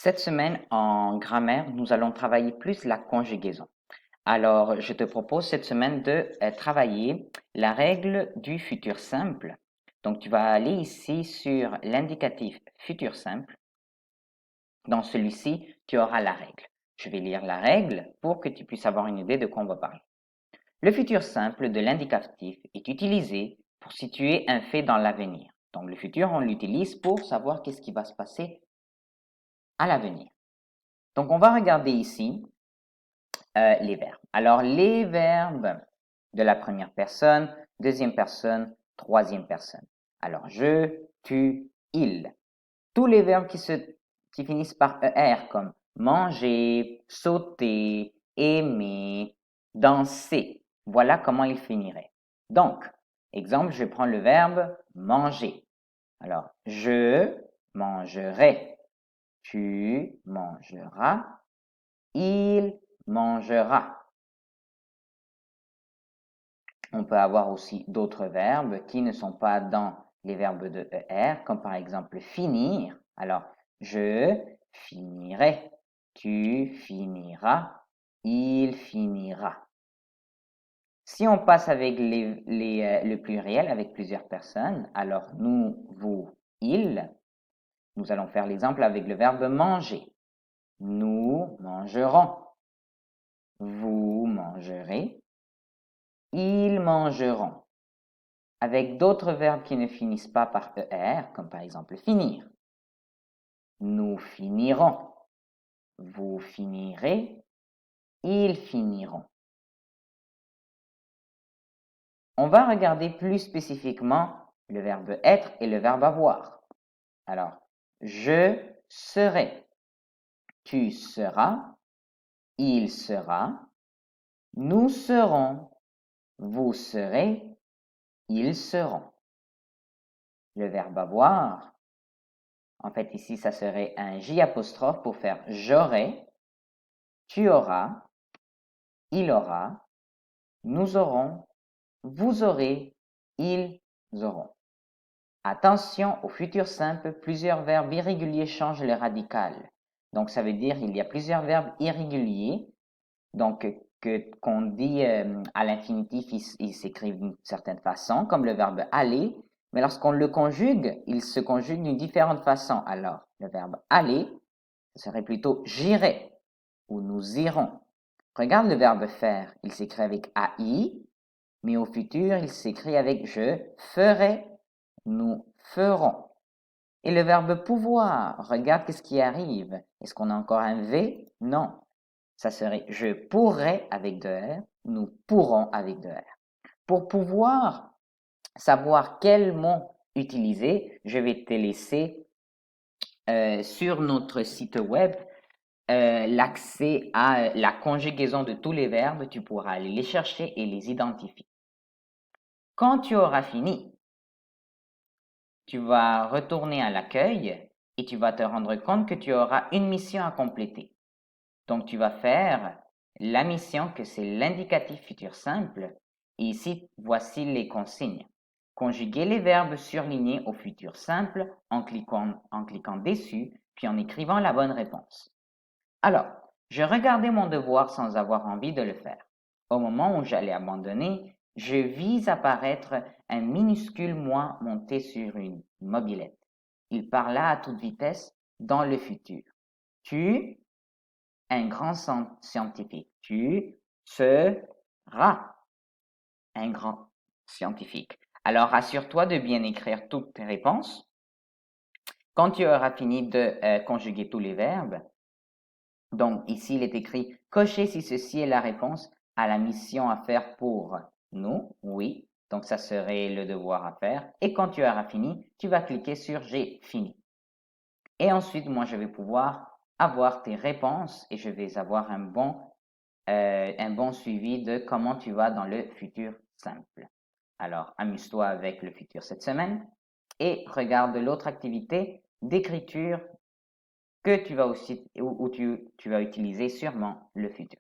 Cette semaine, en grammaire, nous allons travailler plus la conjugaison. Alors, je te propose cette semaine de travailler la règle du futur simple. Donc, tu vas aller ici sur l'indicatif futur simple. Dans celui-ci, tu auras la règle. Je vais lire la règle pour que tu puisses avoir une idée de quoi on va parler. Le futur simple de l'indicatif est utilisé pour situer un fait dans l'avenir. Donc, le futur, on l'utilise pour savoir qu'est-ce qui va se passer à l'avenir. Donc, on va regarder ici les verbes. Alors, les verbes de la première personne, deuxième personne, troisième personne. Alors, je, tu, il. Tous les verbes qui finissent par ER, comme manger, sauter, aimer, danser. Voilà comment ils finiraient. Donc, exemple, je prends le verbe manger. Alors, je mangerai, tu mangeras, il mangera. On peut avoir aussi d'autres verbes qui ne sont pas dans les verbes de ER, comme par exemple finir. Alors, je finirai, tu finiras, il finira. Si on passe avec le pluriel, avec plusieurs personnes, alors nous, vous, il, nous allons faire l'exemple avec le verbe manger. Nous mangerons. Vous mangerez. Ils mangeront. Avec d'autres verbes qui ne finissent pas par ER, comme par exemple finir. Nous finirons. Vous finirez. Ils finiront. On va regarder plus spécifiquement le verbe être et le verbe avoir. Alors, je serai. Tu seras. Il sera. Nous serons. Vous serez. Ils seront. Le verbe avoir, en fait, ici, ça serait un J apostrophe pour faire j'aurai, tu auras, il aura, nous aurons, vous aurez, ils auront. Attention, au futur simple, plusieurs verbes irréguliers changent le radical. Donc, ça veut dire qu'il y a plusieurs verbes irréguliers. Donc, qu'on dit à l'infinitif, ils s'écrivent d'une certaine façon, comme le verbe aller. Mais lorsqu'on le conjugue, il se conjugue d'une différente façon. Alors, le verbe aller, ce serait plutôt j'irai ou nous irons. Regarde le verbe faire, il s'écrit avec AI, mais au futur, il s'écrit avec je ferai, nous ferons. Et le verbe pouvoir, regarde qu'est-ce qui arrive. Est-ce qu'on a encore un V? Non. Ça serait je pourrais avec deux R, nous pourrons avec deux R. Pour pouvoir savoir quel mot utiliser, je vais te laisser sur notre site web l'accès à la conjugaison de tous les verbes. Tu pourras aller les chercher et les identifier. Quand tu auras fini, tu vas retourner à l'accueil et tu vas te rendre compte que tu auras une mission à compléter. Donc, tu vas faire la mission que c'est l'indicatif futur simple. Et ici, voici les consignes. Conjuguer les verbes surlignés au futur simple en cliquant dessus, puis en écrivant la bonne réponse. Alors, je regardais mon devoir sans avoir envie de le faire. Au moment où j'allais abandonner, je vis apparaître un minuscule moi monté sur une mobilette. Il parla à toute vitesse dans le futur. Tu un grand scientifique. Tu seras un grand scientifique. Alors, assure-toi de bien écrire toutes tes réponses. Quand tu auras fini de conjuguer tous les verbes, donc ici il est écrit cocher si ceci est la réponse à la mission à faire pour nous, oui, donc ça serait le devoir à faire. Et quand tu auras fini, tu vas cliquer sur j'ai fini. Et ensuite, moi, je vais pouvoir avoir tes réponses et je vais avoir un bon suivi de comment tu vas dans le futur simple. Alors, amuse-toi avec le futur cette semaine et regarde l'autre activité d'écriture que tu vas aussi, où tu vas utiliser sûrement le futur.